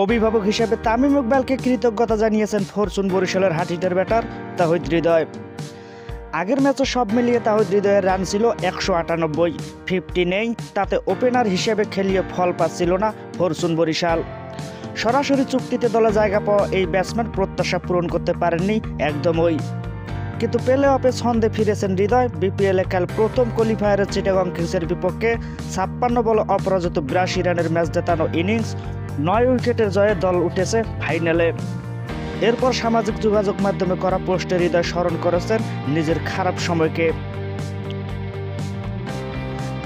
অভিভাবক হিসেবে তামিম ইকবালকে কৃতজ্ঞতা জানিয়েছেন ফরচুন বরিশালের হাটিটের ব্যাটার তাহিদ হৃদয়। আগের ম্যাচে সব মিলিয়ে তাহিদ হৃদয়ের রান ছিল 198, 50 নেই, তাতে ওপেনার হিসেবে খেলিয়ে ফল পাচ্ছিল না ফরচুন বরিশাল। সরাসরি চুক্তিতে দলে জায়গা পাওয়া এই ব্যাটসম্যান প্রত্যাশা পূরণ করতে পারেননি একদমই, কিন্তু প্লে অফে ছন্দে ফিরেছেন হৃদয়। বিপিএলে কাল প্রথম কোয়ালিফায়ারে চিটাগং কিংসের বিপক্ষে 56 বলে অপরাজিত 82 রানের ম্যাচ জেতানো ইনিংস 9 উইকেটের জয়ে দল উঠেছে ফাইনালে। এরপর সামাজিক যোগাযোগ মাধ্যমে করা পোস্টে হৃদয় স্মরণ করেছেন নিজের খারাপ সময়কে।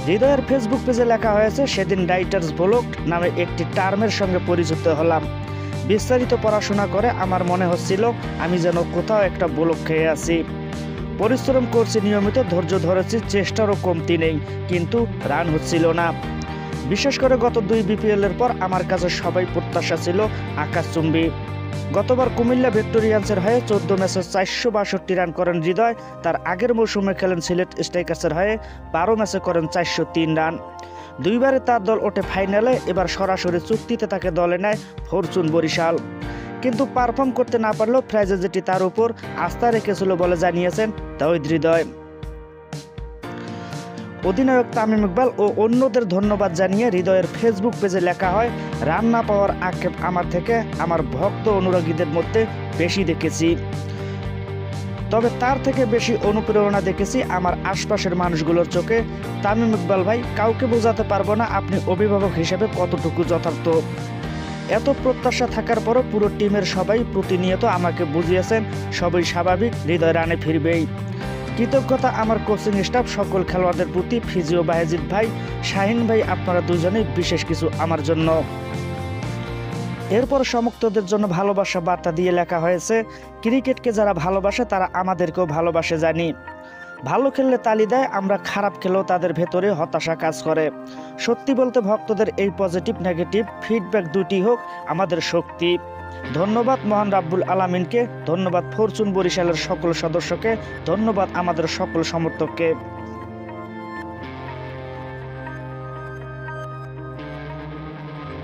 হৃদয়ের ফেসবুক পেজে লেখা হয়েছে, সেদিন রাইটার্স ব্লক নামে একটি টার্মের সঙ্গে পরিচিত হলাম। বিস্তারিত পড়াশোনা করে আমার মনে হচ্ছিল আমি যেন কোথাও একটা ব্লক খেয়ে আছি। পরিশ্রম করছি নিয়মিত, ধৈর্য ধরেছি, চেষ্টারও কমতি নেই, কিন্তু রান হচ্ছিল না। বিশেষ করে গত 2 বিপিএলের পর আমার কাছে সবাই প্রত্যাশা ছিল আকাশচুম্বী। গতবার কুমিল্লা ভিক্টোরিয়ান্সের হয়ে 14 ম্যাচে 462 রান করেন হৃদয়। তার আগের মৌসুমে খেলেন সিলেট স্ট্রাইকার্সের হয়ে, 12 ম্যাচে করেন 403 রান। 2 বারে তার দল ওঠে ফাইনালে। এবার সরাসরি চুক্তিতে তাকে দলে নেয় ফরচুন বরিশাল, কিন্তু পারফর্ম করতে না পারলেও ফ্র্যাঞ্চাইজিটি তার উপর আস্থা রেখেছিল বলে জানিয়েছেন তাহিদ হৃদয়। অধিনায়ক তামিম ইকবাল ও অন্যদের ধন্যবাদ জানিয়ে হৃদয়ের ফেসবুক পেজে লেখা হয়, রান না পাওয়ার আক্ষেপ আমার থেকে আমার ভক্ত অনুরাগীদের মধ্যে বেশি দেখেছি, তবে তার থেকে বেশি অনুপ্রেরণা দেখেছি আমার আশপাশের মানুষগুলোর চোখে। তামিম ইকবাল ভাই, কাউকে বোঝাতে পারবো না আপনি অভিভাবক হিসেবে কতটুকু যথার্থ। এত প্রত্যাশা থাকার পরও পুরো টিমের সবাই প্রতিনিয়ত আমাকে বুঝিয়েছেন সবই স্বাভাবিক, হৃদয় রানে ফিরবেই। কৃতজ্ঞতা আমার কোচিং স্টাফ, সকল খেলোয়াড়দের প্রতি, ফিজিও বাহেজিদ ভাই, শাহিন ভাই, আপনারা দুজনেই বিশেষ কিছু আমার জন্য। এরপর সমর্থকদের জন্য ভালোবাসা বার্তা দিয়ে লেখা হয়েছে, ক্রিকেটকে যারা ভালোবাসে তারা আমাদেরকেও ভালোবাসে জানি। ভালো খেললে তালি দেয়, আমরা খারাপ খেলেও তাদের ভেতরে হতাশা কাজ করে। সত্যি বলতে ভক্তদের এই পজিটিভ নেগেটিভ ফিডব্যাক দুটি হোক আমাদের শক্তি। ধন্যবাদ মহান রাব্বুল আলামিনকে, ধন্যবাদ ফরচুন বরিশালের সকল সদস্যকে, ধন্যবাদ আমাদের সকল সমর্থককে।